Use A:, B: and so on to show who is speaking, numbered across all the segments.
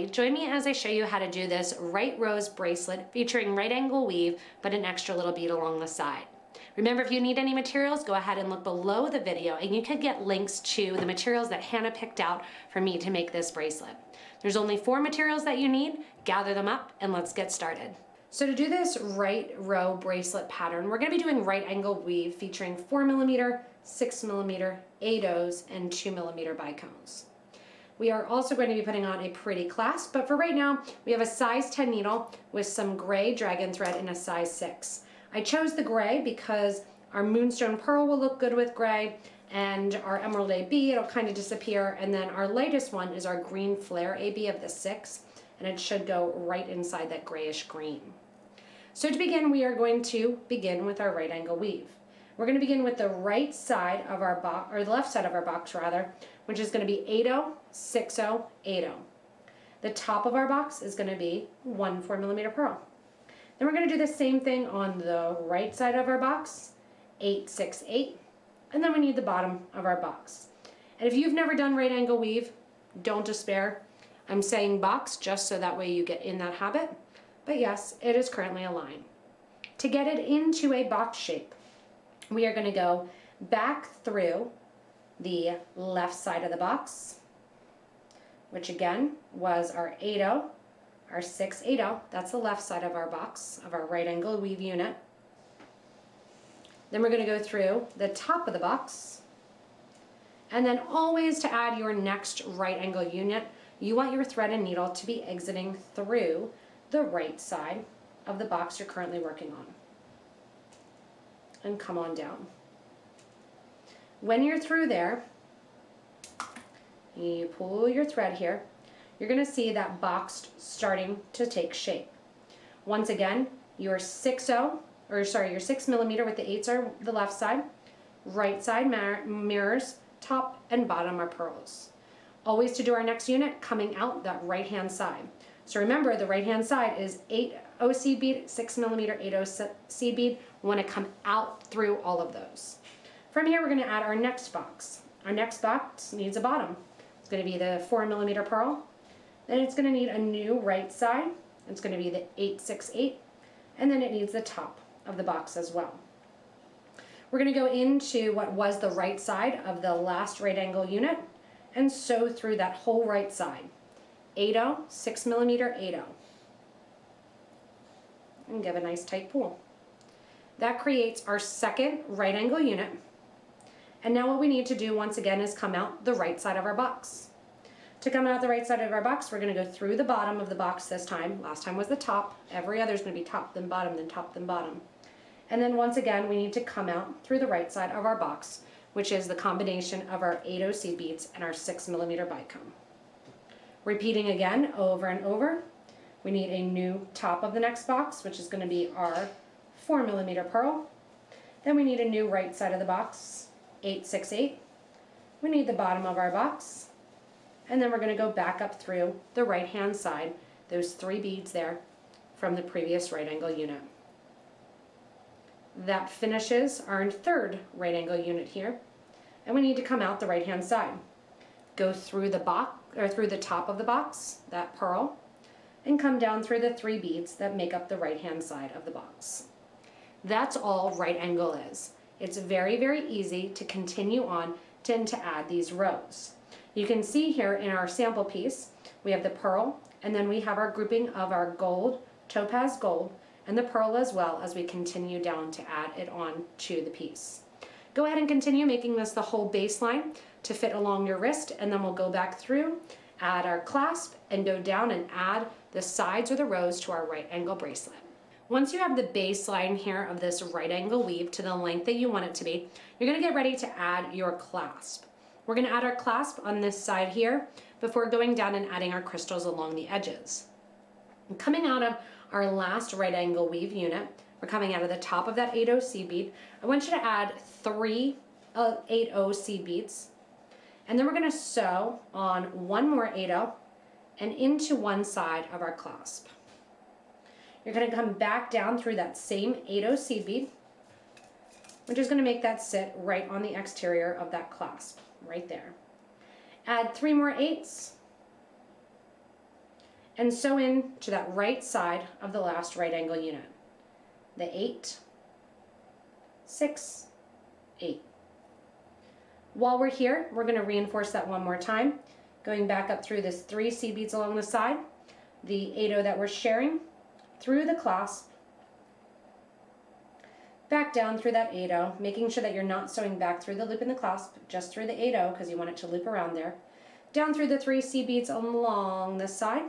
A: Allie. Join me as I show you how to do this right rose bracelet featuring right angle weave, but an extra little bead along the side. Remember, if you need any materials, go ahead and look below the video and you can get links to the materials that Hannah picked out for me to make this bracelet. There's only 4 materials that you need. Gather them up and let's get started. So to do this right row bracelet pattern, we're going to be doing right angle weave featuring 4mm, 6mm, 8/0s, and 2mm bicones. We are also going to be putting on a pretty clasp, but for right now, we have a size 10 needle with some gray dragon thread in a size 6. I chose the gray because our moonstone pearl will look good with gray, and our emerald AB, it'll kind of disappear, and then our lightest one is our green flare AB of the 6, and it should go right inside that grayish green. So to begin, we are going to begin with our right angle weave. We're going to begin with the right side of our box, or the left side of our box rather, which is going to be 8/0, 6/0, 8/0. The top of our box is going to be 1 4mm pearl. Then we're going to do the same thing on the right side of our box, 8, 6, 8, and then we need the bottom of our box. And if you've never done right angle weave, don't despair. I'm saying box just so that way you get in that habit, but yes, it is currently a line. To get it into a box shape, we are going to go back through the left side of the box, which again was our 8/0, our 6/8/0, that's the left side of our box, of our right angle weave unit. Then we're going to go through the top of the box, and then always to add your next right angle unit, you want your thread and needle to be exiting through the right side of the box you're currently working on. And come on down. When you're through there, you pull your thread here, you're going to see that box starting to take shape. Once again, your your 6mm with the 8s are the left side, right side mirrors, top and bottom are pearls. Always to do our next unit, coming out that right hand side. So remember, the right hand side is 8/0 seed bead, 6mm 8/0 seed bead. We want to come out through all of those. From here, we're going to add our next box. Our next box needs a bottom. It's going to be the 4mm pearl. Then it's going to need a new right side. It's going to be the 8, 6, 8. And then it needs the top of the box as well. We're going to go into what was the right side of the last right angle unit and sew through that whole right side. 8/0, 6mm, 8/0. And give a nice tight pull. That creates our second right angle unit. And now what we need to do once again is come out the right side of our box. To come out the right side of our box, we're going to go through the bottom of the box this time. Last time was the top. Every other is going to be top, then bottom, then top, then bottom. And then once again, we need to come out through the right side of our box, which is the combination of our 8/0 seed beads and our 6mm bicone. Repeating again over and over, we need a new top of the next box, which is going to be our 4mm pearl. Then we need a new right side of the box, 8, 6, 8. We need the bottom of our box. And then we're going to go back up through the right hand side, those 3 beads there from the previous right angle unit. That finishes our third right angle unit here. And we need to come out the right hand side. Go through the box, or through the top of the box, that pearl, and come down through the 3 beads that make up the right hand side of the box. That's all right angle is. It's very, very easy to continue on to add these rows. You can see here in our sample piece, we have the pearl, and then we have our grouping of our gold, topaz gold, and the pearl as well as we continue down to add it on to the piece. Go ahead and continue making this the whole baseline to fit along your wrist, and then we'll go back through, add our clasp, and go down and add the sides or the rows to our right angle bracelet. Once you have the baseline here of this right angle weave to the length that you want it to be, you're going to get ready to add your clasp. We're going to add our clasp on this side here before going down and adding our crystals along the edges. And coming out of our last right angle weave unit, we're coming out of the top of that 8/0 seed bead. I want you to add 3 8/0 seed beads, and then we're going to sew on 1 more 8/0 and into one side of our clasp. You're going to come back down through that same 8/0 seed bead, which is going to make that sit right on the exterior of that clasp, right there. Add 3 more 8s, and sew in to that right side of the last right angle unit. The 8, 6, 8. While we're here, we're going to reinforce that one more time, going back up through this 3 seed beads along the side, the 8-0 that we're sharing, through the clasp, back down through that 8-0, making sure that you're not sewing back through the loop in the clasp, just through the 8-0 because you want it to loop around there, down through the 3 seed beads along this side,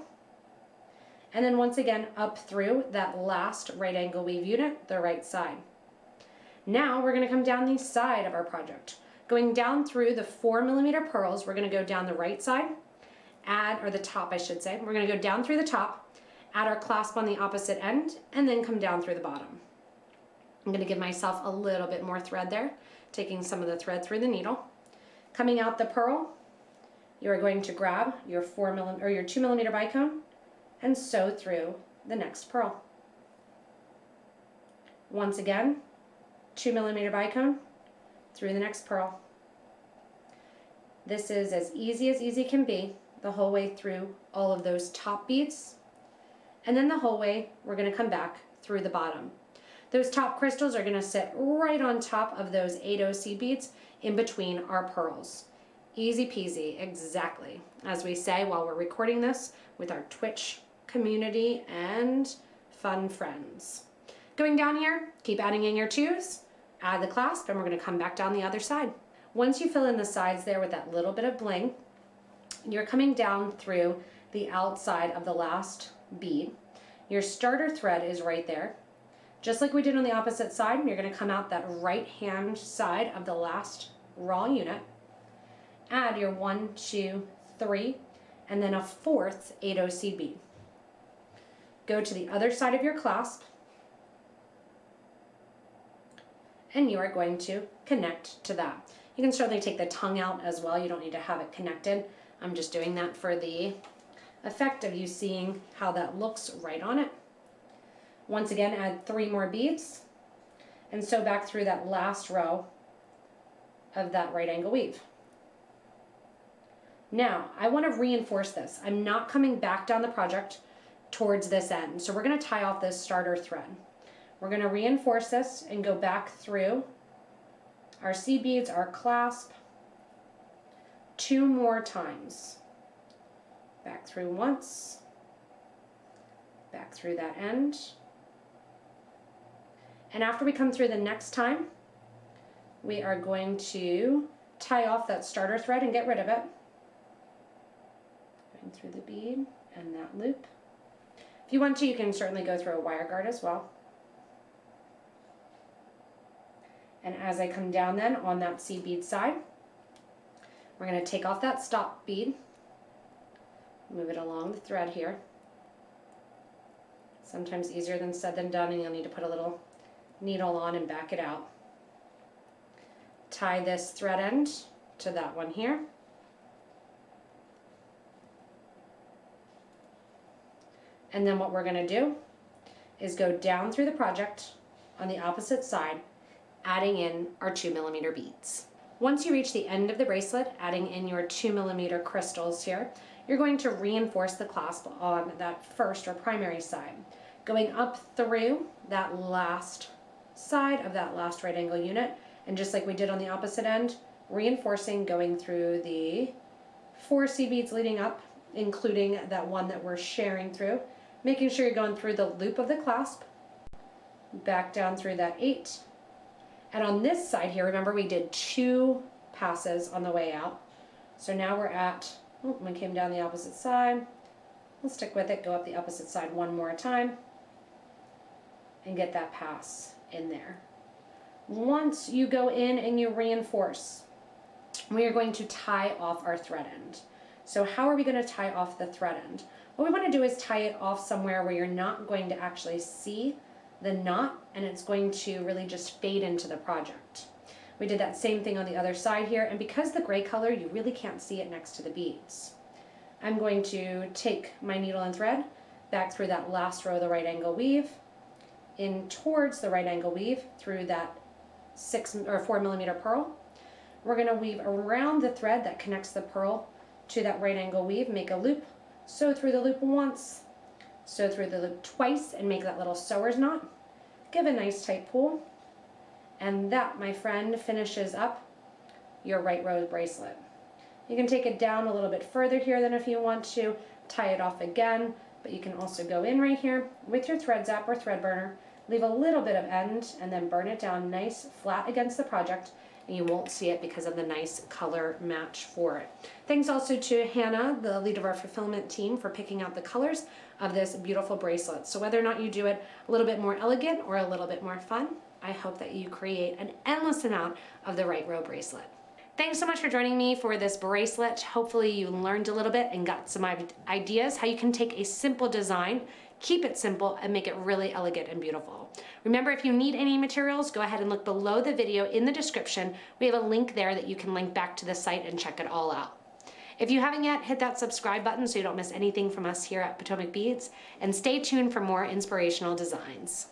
A: and then once again up through that last right angle weave unit, the right side. Now we're going to come down the side of our project. Going down through the 4mm pearls, we're going to go down the right side, or the top I should say. We're going to go down through the top, add our clasp on the opposite end, and then come down through the bottom. I'm going to give myself a little bit more thread there, taking some of the thread through the needle. Coming out the pearl, you are going to grab your 4mm or your 2mm bicone and sew through the next pearl. Once again, 2mm bicone through the next pearl. This is as easy can be the whole way through all of those top beads, and then the whole way we're going to come back through the bottom. Those top crystals are going to sit right on top of those 8-0 seed beads in between our pearls. Easy peasy, exactly. As we say while we're recording this with our Twitch community and fun friends. Going down here, keep adding in your 2s, add the clasp, and we're going to come back down the other side. Once you fill in the sides there with that little bit of bling, you're coming down through the outside of the last bead. Your starter thread is right there. Just like we did on the opposite side, you're going to come out that right hand side of the last raw unit, add your 1, 2, 3, and then a 4th 8-0 seed bead. Go to the other side of your clasp, and you are going to connect to that. You can certainly take the tongue out as well. You don't need to have it connected. I'm just doing that for the effect of you seeing how that looks right on it. Once again, add 3 more beads and sew back through that last row of that right angle weave. Now, I want to reinforce this. I'm not coming back down the project towards this end, so we're going to tie off this starter thread. We're going to reinforce this and go back through our seed beads, our clasp, 2 more times. Back through once, back through that end. And after we come through the next time, we are going to tie off that starter thread and get rid of it. Going through the bead and that loop. If you want to, you can certainly go through a wire guard as well. And as I come down then on that seed bead side, we're going to take off that stop bead, move it along the thread here. Sometimes easier than said than done, and you'll need to put a little needle on and back it out. Tie this thread end to that one here. And then what we're going to do is go down through the project on the opposite side, adding in our 2mm beads. Once you reach the end of the bracelet, adding in your 2mm crystals here, you're going to reinforce the clasp on that first or primary side, going up through that last side of that last right angle unit, and just like we did on the opposite end, reinforcing, going through the 4 seed beads leading up, including that one that we're sharing through, making sure you're going through the loop of the clasp, back down through that 8. And on this side here, remember we did 2 passes on the way out. So now we're at, we came down the opposite side. We'll stick with it, go up the opposite side one more time, and get that pass in there. Once you go in and you reinforce, we are going to tie off our thread end. So how are we going to tie off the thread end? What we want to do is tie it off somewhere where you're not going to actually see the knot, and it's going to really just fade into the project. We did that same thing on the other side here, and because the gray color, you really can't see it next to the beads. I'm going to take my needle and thread back through that last row of the right angle weave, in towards the right angle weave through that 4mm pearl. We're going to weave around the thread that connects the pearl to that right angle weave, make a loop, sew through the loop once, Sew through the loop twice and make that little sewer's knot. Give a nice tight pull. And that, my friend, finishes up your right rose bracelet. You can take it down a little bit further here than if you want to, tie it off again, but you can also go in right here with your thread zap or thread burner, leave a little bit of end, and then burn it down nice flat against the project, and you won't see it because of the nice color match for it. Thanks also to Hannah, the lead of our fulfillment team, for picking out the colors of this beautiful bracelet. So whether or not you do it a little bit more elegant or a little bit more fun, I hope that you create an endless amount of the right row bracelet. Thanks so much for joining me for this bracelet. Hopefully you learned a little bit and got some ideas how you can take a simple design, keep it simple, and make it really elegant and beautiful. Remember, if you need any materials, go ahead and look below the video in the description. We have a link there that you can link back to the site and check it all out. If you haven't yet, hit that subscribe button so you don't miss anything from us here at Potomac Beads, and stay tuned for more inspirational designs.